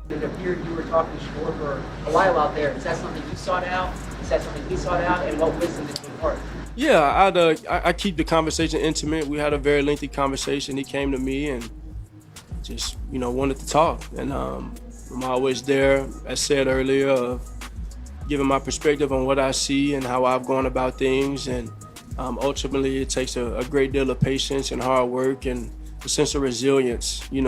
It appeared you were talking to Shedeur for a while out there. Is that something you sought out? Is that something he sought out? And what wisdom did you impart? Yeah, I keep the conversation intimate. We had a very lengthy conversation. He came to me and just wanted to talk, and I'm always there, as said earlier, giving my perspective on what I see and how I've gone about things, and ultimately it takes a great deal of patience and hard work and a sense of resilience. You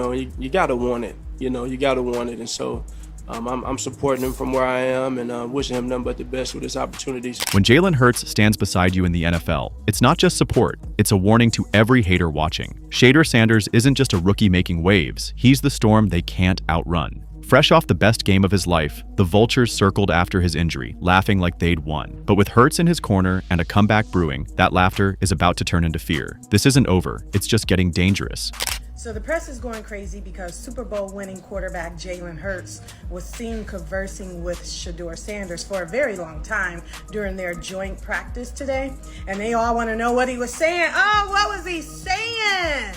gotta want it. You gotta want it, and so I'm supporting him from where I am and wishing him nothing but the best with his opportunities. When Jalen Hurts stands beside you in the NFL, it's not just support, it's a warning to every hater watching. Shedeur Sanders isn't just a rookie making waves, he's the storm they can't outrun. Fresh off the best game of his life, the Vultures circled after his injury, laughing like they'd won. But with Hurts in his corner and a comeback brewing, that laughter is about to turn into fear. This isn't over, it's just getting dangerous. So the press is going crazy because Super Bowl winning quarterback Jalen Hurts was seen conversing with Shedeur Sanders for a very long time during their joint practice today. And they all want to know what he was saying. Oh, what was he saying?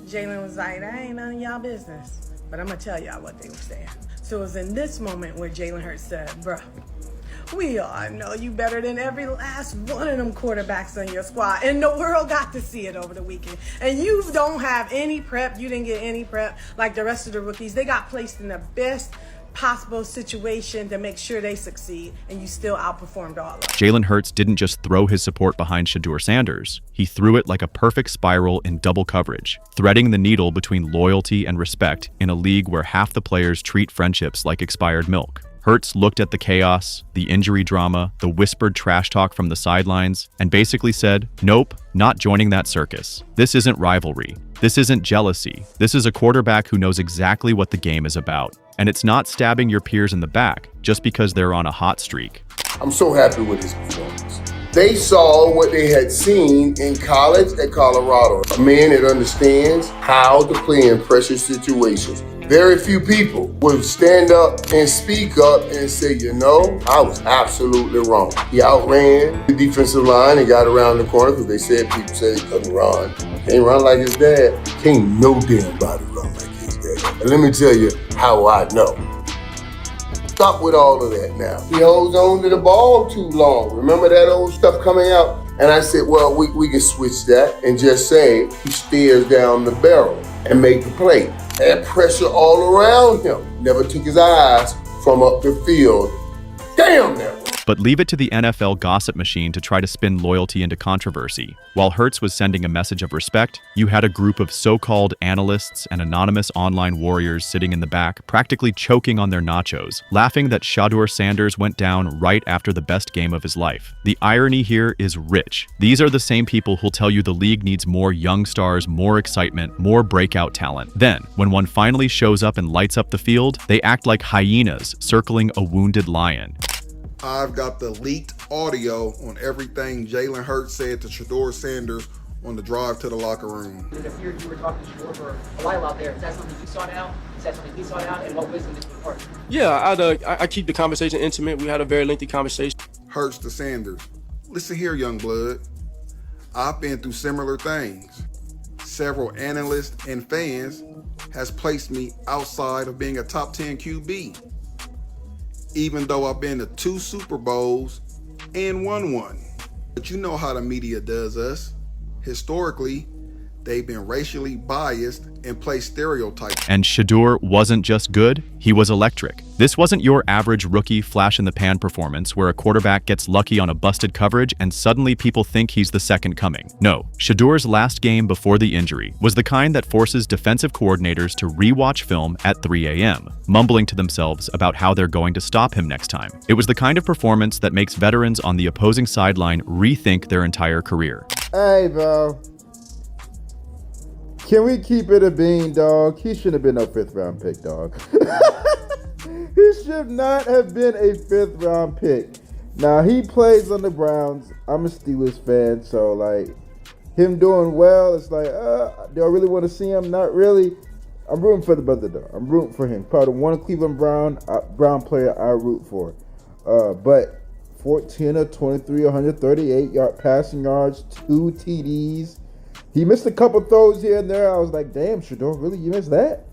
Jalen was like, that ain't none of y'all business, but I'm going to tell y'all what they were saying. So it was in this moment where Jalen Hurts said, bruh, we all know you better than every last one of them quarterbacks on your squad. And the world got to see it over the weekend. And you don't have any prep. You didn't get any prep like the rest of the rookies. They got placed in the best possible situation to make sure they succeed, and you still outperformed all of them. Jalen Hurts didn't just throw his support behind Shedeur Sanders. He threw it like a perfect spiral in double coverage, threading the needle between loyalty and respect in a league where half the players treat friendships like expired milk. Hurts looked at the chaos, the injury drama, the whispered trash talk from the sidelines, and basically said, nope, not joining that circus. This isn't rivalry. This isn't jealousy. This is a quarterback who knows exactly what the game is about. And it's not stabbing your peers in the back just because they're on a hot streak. I'm so happy with his performance. They saw what they had seen in college at Colorado. A man that understands how to play in pressure situations. Very few people would stand up and speak up and say, I was absolutely wrong. He outran the defensive line and got around the corner because people said he couldn't run. Can't run like his dad. Can't no damn body run like his dad. And let me tell you how I know. Stop with all of that now. He holds on to the ball too long. Remember that old stuff coming out? And I said, well, we can switch that and just say he stares down the barrel and make the play. Had pressure all around him. Never took his eyes from up the field. Damn never. But leave it to the NFL gossip machine to try to spin loyalty into controversy. While Hurts was sending a message of respect, you had a group of so-called analysts and anonymous online warriors sitting in the back, practically choking on their nachos, laughing that Shedeur Sanders went down right after the best game of his life. The irony here is rich. These are the same people who'll tell you the league needs more young stars, more excitement, more breakout talent. Then, when one finally shows up and lights up the field, they act like hyenas circling a wounded lion. I've got the leaked audio on everything Jalen Hurts said to Shedeur Sanders on the drive to the locker room. It appeared you were talking to Shedeur for a while out there. Is that something you sought out? Is that something he sought out? And what wisdom did you impart? Yeah, I keep the conversation intimate. We had a very lengthy conversation. Hurts to Sanders. Listen here, young blood. I've been through similar things. Several analysts and fans has placed me outside of being a top 10 QB. Even though I've been to 2 Super Bowls and won one. But you know how the media does us. Historically, they've been racially biased and play stereotypes. And Shedeur wasn't just good, he was electric. This wasn't your average rookie flash-in-the-pan performance where a quarterback gets lucky on a busted coverage and suddenly people think he's the second coming. No, Shedeur's last game before the injury was the kind that forces defensive coordinators to rewatch film at 3 a.m., mumbling to themselves about how they're going to stop him next time. It was the kind of performance that makes veterans on the opposing sideline rethink their entire career. Hey, bro. Can we keep it a bean, dog? He shouldn't have been no 5th round pick, dog. He should not have been a 5th round pick. Now, he plays on the Browns. I'm a Steelers fan, so, like, him doing well, it's like, do I really want to see him? Not really. I'm rooting for the brother, though. I'm rooting for him. Probably one Cleveland Brown player I root for. But 14 of 23, 138 passing yards, 2 TDs. He missed a couple throws here and there. I was like, damn, Shedeur, really? You missed that?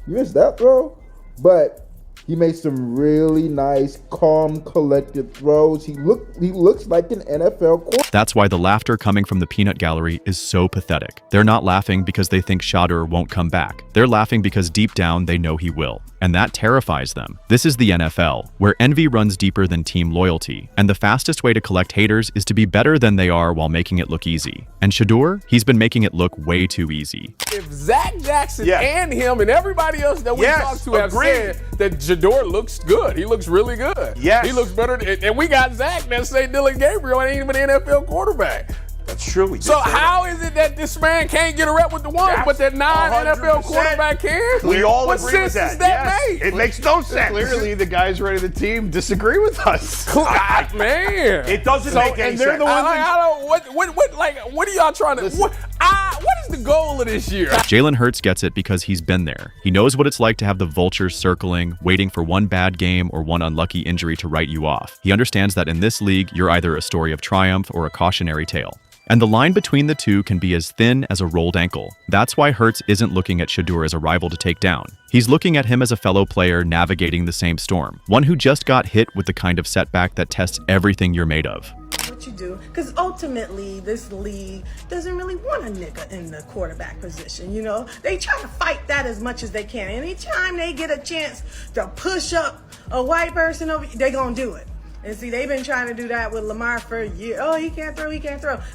You missed that throw? but he made some really nice, calm, collected throws. He looks like an NFL quarterback. That's why the laughter coming from the peanut gallery is so pathetic. They're not laughing because they think Shedeur won't come back. They're laughing because deep down they know he will. And that terrifies them. This is the NFL, where envy runs deeper than team loyalty, and the fastest way to collect haters is to be better than they are while making it look easy. And Shedeur, he's been making it look way too easy. If Zach Jackson and him and everybody else that we talked to have said that Shedeur looks good, he looks really good. Yes. He looks better. And we got Zach that say Dylan Gabriel ain't even an NFL quarterback. That's true. So how is it that this man can't get a rep with the ones, but that non-NFL quarterback can? We all what agree with sense that. does that make? It makes no sense. Clearly, the guys running the team disagree with us. Man, it doesn't make any and they're sense. the ones. What are y'all trying to? What is the goal of this year? Jalen Hurts gets it because he's been there. He knows what it's like to have the vultures circling, waiting for one bad game or one unlucky injury to write you off. He understands that in this league, you're either a story of triumph or a cautionary tale. And the line between the two can be as thin as a rolled ankle. That's why Hurts isn't looking at Shedeur as a rival to take down. He's looking at him as a fellow player navigating the same storm, one who just got hit with the kind of setback that tests everything you're made of. What you do, because ultimately this league doesn't really want a nigga in the quarterback position. You know, they try to fight that as much as they can. Anytime they get a chance to push up a white person over, they gonna do it. And see, they've been trying to do that with Lamar for a year. Oh, he can't throw.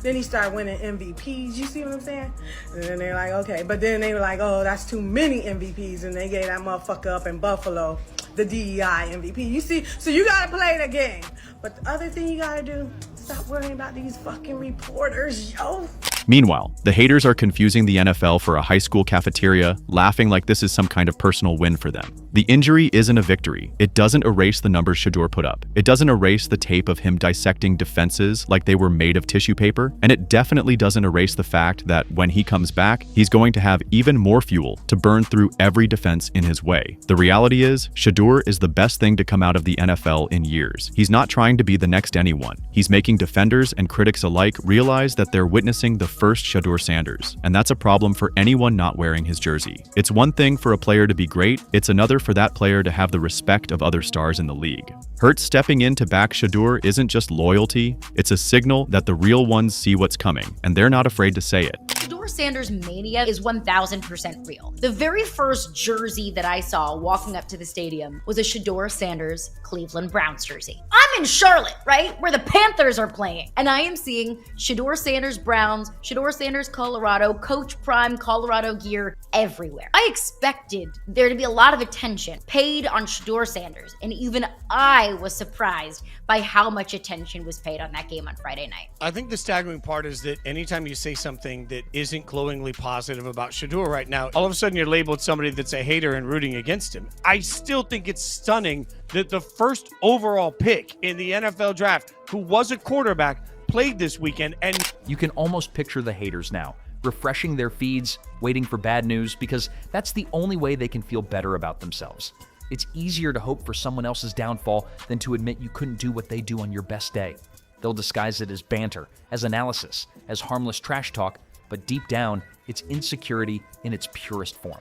Then he started winning MVPs. You see what I'm saying? And then they're like, okay. But then they were like, oh, that's too many MVPs. And they gave that motherfucker up in Buffalo the DEI MVP. You see? So you got to play the game. But the other thing you got to do, stop worrying about these fucking reporters, yo. Meanwhile, the haters are confusing the NFL for a high school cafeteria, laughing like this is some kind of personal win for them. The injury isn't a victory. It doesn't erase the numbers Shedeur put up. It doesn't erase the tape of him dissecting defenses like they were made of tissue paper. And it definitely doesn't erase the fact that when he comes back, he's going to have even more fuel to burn through every defense in his way. The reality is, Shedeur is the best thing to come out of the NFL in years. He's not trying to be the next anyone. He's making defenders and critics alike realize that they're witnessing the first Shedeur Sanders, and that's a problem for anyone not wearing his jersey. It's one thing for a player to be great, it's another for that player to have the respect of other stars in the league. Hurts stepping in to back Shedeur isn't just loyalty, it's a signal that the real ones see what's coming, and they're not afraid to say it. Shedeur Sanders mania is 1000% real. The very first jersey that I saw walking up to the stadium was a Shedeur Sanders Cleveland Browns jersey. I'm in Charlotte, right? Where the Panthers are playing. And I am seeing Shedeur Sanders Browns, Shedeur Sanders Colorado, Coach Prime Colorado gear everywhere. I expected there to be a lot of attention paid on Shedeur Sanders, and even I was surprised by how much attention was paid on that game on Friday night. I think the staggering part is that anytime you say something that isn't glowingly positive about Shedeur right now, all of a sudden you're labeled somebody that's a hater and rooting against him. I still think it's stunning that the first overall pick in the NFL draft, who was a quarterback, played this weekend. And you can almost picture the haters now, refreshing their feeds, waiting for bad news, because that's the only way they can feel better about themselves. It's easier to hope for someone else's downfall than to admit you couldn't do what they do on your best day. They'll disguise it as banter, as analysis, as harmless trash talk, but deep down, it's insecurity in its purest form.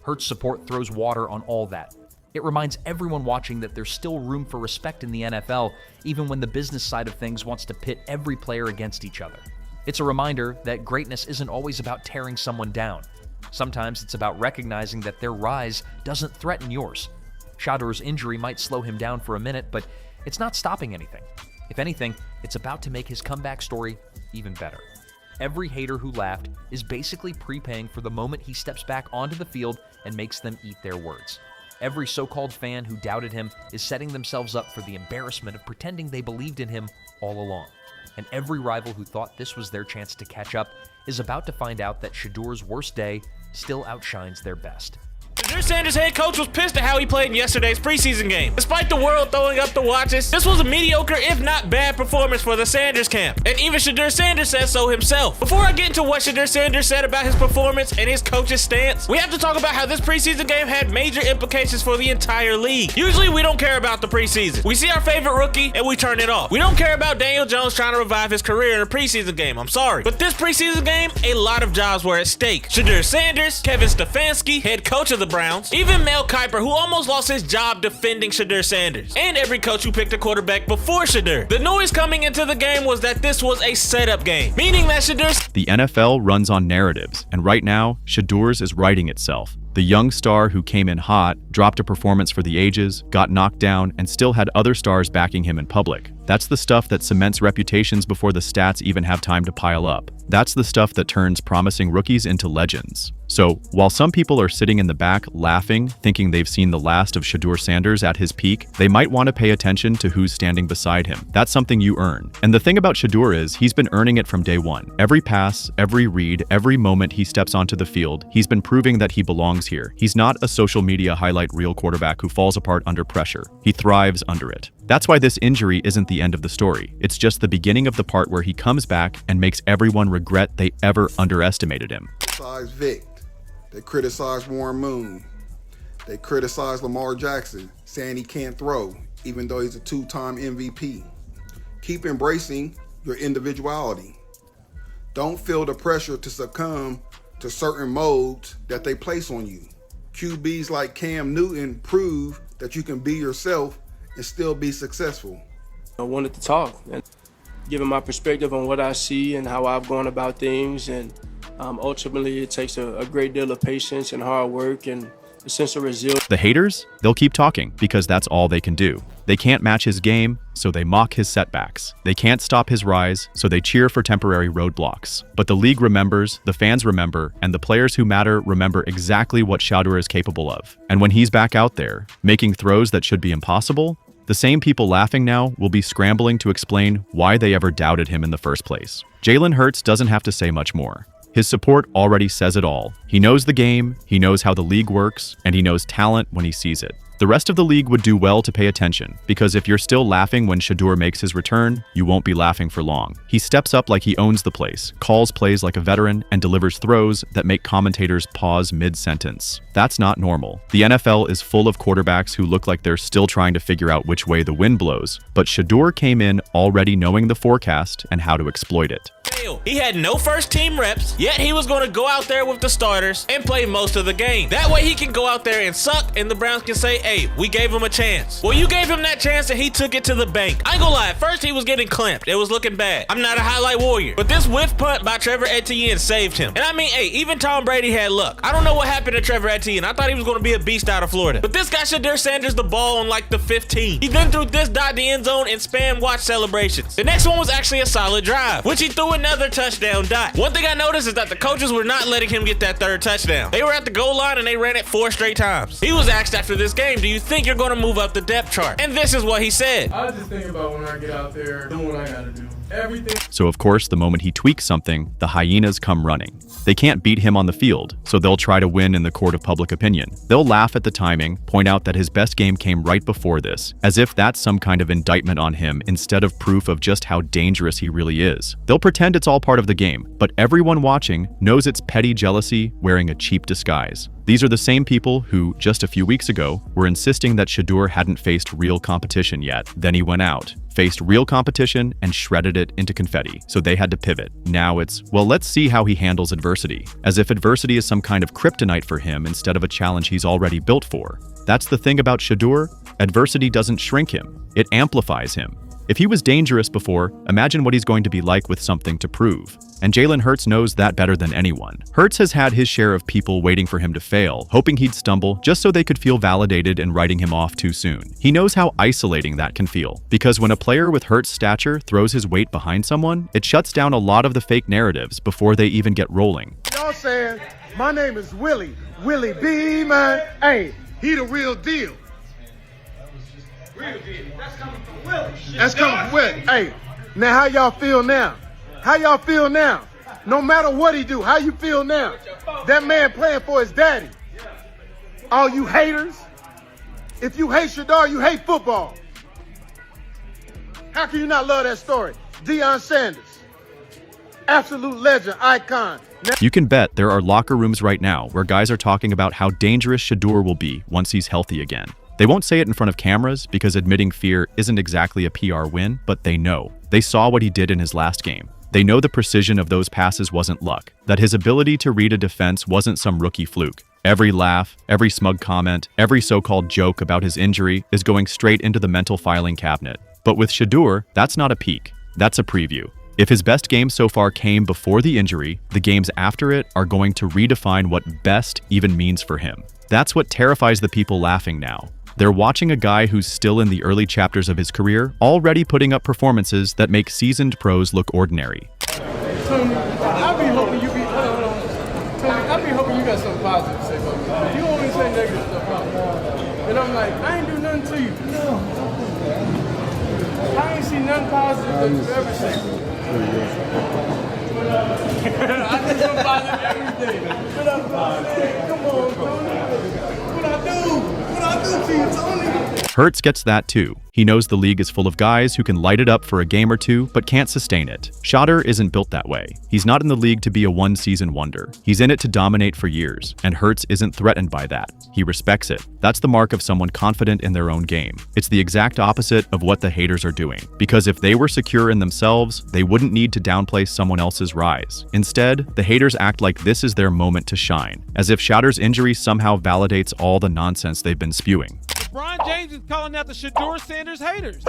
Hurts support throws water on all that. It reminds everyone watching that there's still room for respect in the NFL, even when the business side of things wants to pit every player against each other. It's a reminder that greatness isn't always about tearing someone down. Sometimes it's about recognizing that their rise doesn't threaten yours. Shedeur's injury might slow him down for a minute, but it's not stopping anything. If anything, it's about to make his comeback story even better. Every hater who laughed is basically prepaying for the moment he steps back onto the field and makes them eat their words. Every so-called fan who doubted him is setting themselves up for the embarrassment of pretending they believed in him all along. And every rival who thought this was their chance to catch up is about to find out that Shedeur's worst day still outshines their best. Shedeur Sanders' head coach was pissed at how he played in yesterday's preseason game. Despite the world throwing up the watches, this was a mediocre, if not bad, performance for the Sanders camp. And even Shedeur Sanders said so himself. Before I get into what Shedeur Sanders said about his performance and his coach's stance, we have to talk about how this preseason game had major implications for the entire league. Usually we don't care about the preseason. We see our favorite rookie and we turn it off. We don't care about Daniel Jones trying to revive his career in a preseason game. I'm sorry. But this preseason game, a lot of jobs were at stake. Shedeur Sanders, Kevin Stefanski, head coach of the Browns, even Mel Kiper, who almost lost his job defending Shedeur Sanders, and every coach who picked a quarterback before Shedeur. The noise coming into the game was that this was a setup game, meaning that Shedeur... The NFL runs on narratives, and right now, Shedeur's is writing itself. The young star who came in hot, dropped a performance for the ages, got knocked down, and still had other stars backing him in public. That's the stuff that cements reputations before the stats even have time to pile up. That's the stuff that turns promising rookies into legends. So, while some people are sitting in the back laughing, thinking they've seen the last of Shedeur Sanders at his peak, they might want to pay attention to who's standing beside him. That's something you earn. And the thing about Shedeur is, he's been earning it from day one. Every pass, every read, every moment he steps onto the field, he's been proving that he belongs here. He's not a social media highlight reel quarterback who falls apart under pressure. He thrives under it. That's why this injury isn't the end of the story. It's just the beginning of the part where he comes back and makes everyone regret they ever underestimated him. Vic. They criticize Warren Moon. They criticize Lamar Jackson, saying he can't throw, even though he's a two-time MVP. Keep embracing your individuality. Don't feel the pressure to succumb to certain modes that they place on you. QBs like Cam Newton prove that you can be yourself and still be successful. I wanted to talk and give him my perspective on what I see and how I've gone about things, and ultimately it takes a great deal of patience and hard work and a sense of resilience. The haters, they'll keep talking because that's all they can do. They can't match his game, so they mock his setbacks. They can't stop his rise, so they cheer for temporary roadblocks. But the league remembers, the fans remember, and the players who matter remember exactly what Shedeur is capable of. And when he's back out there, making throws that should be impossible, the same people laughing now will be scrambling to explain why they ever doubted him in the first place. Jalen Hurts doesn't have to say much more. His support already says it all. He knows the game, he knows how the league works, and he knows talent when he sees it. The rest of the league would do well to pay attention, because if you're still laughing when Shedeur makes his return, you won't be laughing for long. He steps up like he owns the place, calls plays like a veteran, and delivers throws that make commentators pause mid-sentence. That's not normal. The NFL is full of quarterbacks who look like they're still trying to figure out which way the wind blows, but Shedeur came in already knowing the forecast and how to exploit it. He had no first team reps, yet he was going to go out there with the starters and play most of the game. That way he can go out there and suck, and the Browns can say, hey, we gave him a chance. Well, you gave him that chance and he took it to the bank. I ain't gonna lie, at first he was getting clamped. It was looking bad. I'm not a highlight warrior, but this whiff punt by Trevor Etienne saved him. And I mean, hey, even Tom Brady had luck. I don't know what happened to Trevor Etienne. I thought he was going to be a beast out of Florida. But this guy Shedeur Sanders the ball on like the 15. He then threw this dot the end zone and spam watch celebrations. The next one was actually a solid drive, which he threw another touchdown dot. One thing I noticed is that the coaches were not letting him get that third touchdown. They were at the goal line and they ran it 4 straight times. He was asked after this game, do you think you're going to move up the depth chart? And this is what he said. I just think about when I get out there, doing what I gotta do. Everything. So of course, the moment he tweaks something, the hyenas come running. They can't beat him on the field, so they'll try to win in the court of public opinion. They'll laugh at the timing, point out that his best game came right before this, as if that's some kind of indictment on him instead of proof of just how dangerous he really is. They'll pretend it's all part of the game, but everyone watching knows it's petty jealousy wearing a cheap disguise. These are the same people who, just a few weeks ago, were insisting that Shedeur hadn't faced real competition yet. Then he went out, faced real competition, and shredded it into confetti, so they had to pivot. Now it's, well, let's see how he handles adversity, as if adversity is some kind of kryptonite for him instead of a challenge he's already built for. That's the thing about Shedeur, adversity doesn't shrink him, it amplifies him. If he was dangerous before, imagine what he's going to be like with something to prove. And Jalen Hurts knows that better than anyone. Hurts has had his share of people waiting for him to fail, hoping he'd stumble just so they could feel validated and writing him off too soon. He knows how isolating that can feel, because when a player with Hurts' stature throws his weight behind someone, it shuts down a lot of the fake narratives before they even get rolling. Y'all saying, my name is Willie B, man. Hey, he the real deal. Real deal. That's coming from Willie. That's coming from Willie. Hey, now how y'all feel now? How y'all feel now? No matter what he do, how you feel now? That man playing for his daddy. All you haters, if you hate Shedeur, you hate football. How can you not love that story? Deion Sanders, absolute legend, icon. You can bet there are locker rooms right now where guys are talking about how dangerous Shedeur will be once he's healthy again. They won't say it in front of cameras because admitting fear isn't exactly a PR win, but they know. They saw what he did in his last game. They know the precision of those passes wasn't luck, that his ability to read a defense wasn't some rookie fluke. Every laugh, every smug comment, every so-called joke about his injury is going straight into the mental filing cabinet. But with Shedeur, that's not a peek, that's a preview. If his best game so far came before the injury, the games after it are going to redefine what best even means for him. That's what terrifies the people laughing now. They're watching a guy who's still in the early chapters of his career, already putting up performances that make seasoned pros look ordinary. Tony, I be hoping you got something positive to say about me. You always say negative stuff about me. And I'm like, I ain't do nothing to you. No. I ain't seen nothing positive that you've ever said. I do something positive every day. What up, Tony? Come on, Tony. What I do? What I do to you, Tony? Hurts gets that too. He knows the league is full of guys who can light it up for a game or two, but can't sustain it. Shedeur isn't built that way. He's not in the league to be a one-season wonder. He's in it to dominate for years, and Hurts isn't threatened by that. He respects it. That's the mark of someone confident in their own game. It's the exact opposite of what the haters are doing. Because if they were secure in themselves, they wouldn't need to downplay someone else's rise. Instead, the haters act like this is their moment to shine, as if Shedeur's injury somehow validates all the nonsense they've been spewing. LeBron James is calling out the Shedeur Sanders haters.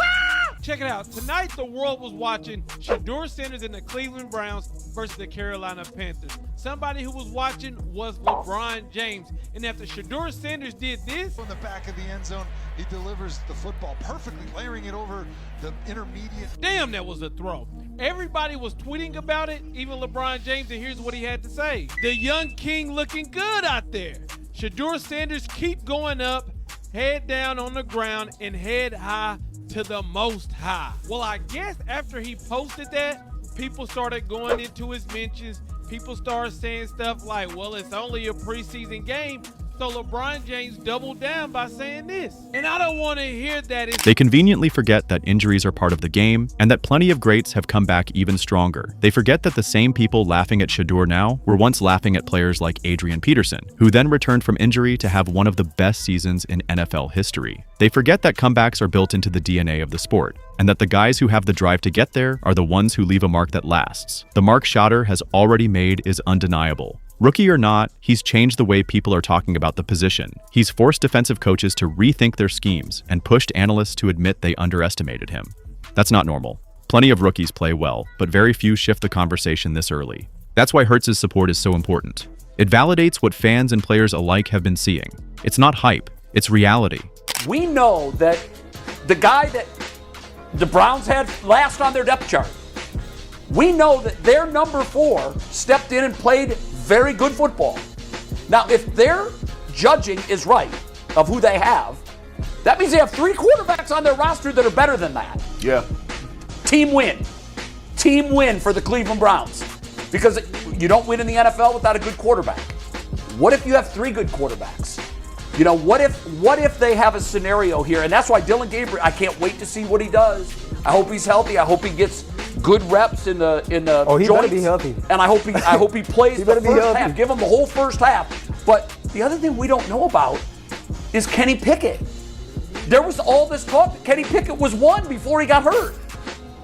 Check it out. Tonight, the world was watching Shedeur Sanders and the Cleveland Browns versus the Carolina Panthers. Somebody who was watching was LeBron James. And after Shedeur Sanders did this, from the back of the end zone, he delivers the football perfectly, layering it over the intermediate. Damn, that was a throw. Everybody was tweeting about it, even LeBron James, and here's what he had to say. The young king looking good out there. Shedeur Sanders keep going up, head down on the ground, and head high to the most high. Well, I guess after he posted that, people started going into his mentions. People started saying stuff like, well, it's only a preseason game. So LeBron James doubled down by saying this. And I don't want to hear that. They conveniently forget that injuries are part of the game and that plenty of greats have come back even stronger. They forget that the same people laughing at Shedeur now were once laughing at players like Adrian Peterson, who then returned from injury to have one of the best seasons in NFL history. They forget that comebacks are built into the DNA of the sport, and that the guys who have the drive to get there are the ones who leave a mark that lasts. The mark Shedeur has already made is undeniable. Rookie or not, he's changed the way people are talking about the position. He's forced defensive coaches to rethink their schemes and pushed analysts to admit they underestimated him. That's not normal. Plenty of rookies play well, but very few shift the conversation this early. That's why Hurts' support is so important. It validates what fans and players alike have been seeing. It's not hype, it's reality. We know that the guy that the Browns had last on their depth chart, we know that their number 4 stepped in and played very good football. Now, if their judging is right of who they have, that means they have 3 quarterbacks on their roster that are better than that. Yeah. Team win. Team win for the Cleveland Browns. Because you don't win in the NFL without a good quarterback. What if you have 3 good quarterbacks? You know, what if they have a scenario here? And that's why Dylan Gabriel, I can't wait to see what he does. I hope he's healthy. I hope he gets good reps in the he joints. better be healthy. And I hope he plays He the better be first healthy. half. Give him the whole first half. But the other thing we don't know about is Kenny Pickett. There was all this talk that Kenny Pickett was 1 before he got hurt.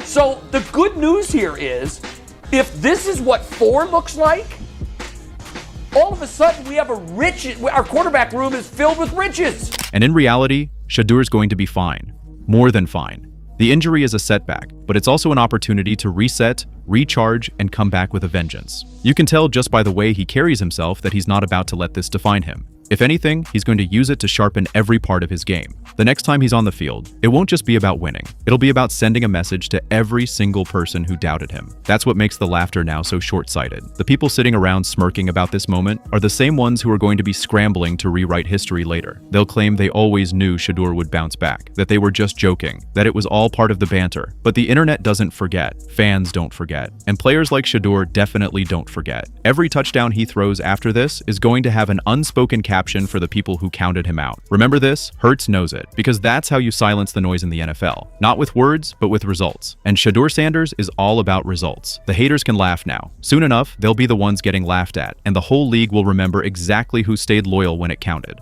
So the good news here is, if this is what 4 looks like, all of a sudden we have our quarterback room is filled with riches. And in reality, Shedeur's going to be fine. More than fine. The injury is a setback, but it's also an opportunity to reset, recharge, and come back with a vengeance. You can tell just by the way he carries himself that he's not about to let this define him. If anything, he's going to use it to sharpen every part of his game. The next time he's on the field, it won't just be about winning. It'll be about sending a message to every single person who doubted him. That's what makes the laughter now so short-sighted. The people sitting around smirking about this moment are the same ones who are going to be scrambling to rewrite history later. They'll claim they always knew Shedeur would bounce back, that they were just joking, that it was all part of the banter. But the internet doesn't forget, fans don't forget, and players like Shedeur definitely don't forget. Every touchdown he throws after this is going to have an unspoken caption for the people who counted him out. Remember this? Hurts knows it, because that's how you silence the noise in the NFL. Not with words, but with results. And Shedeur Sanders is all about results. The haters can laugh now. Soon enough, they'll be the ones getting laughed at, and the whole league will remember exactly who stayed loyal when it counted.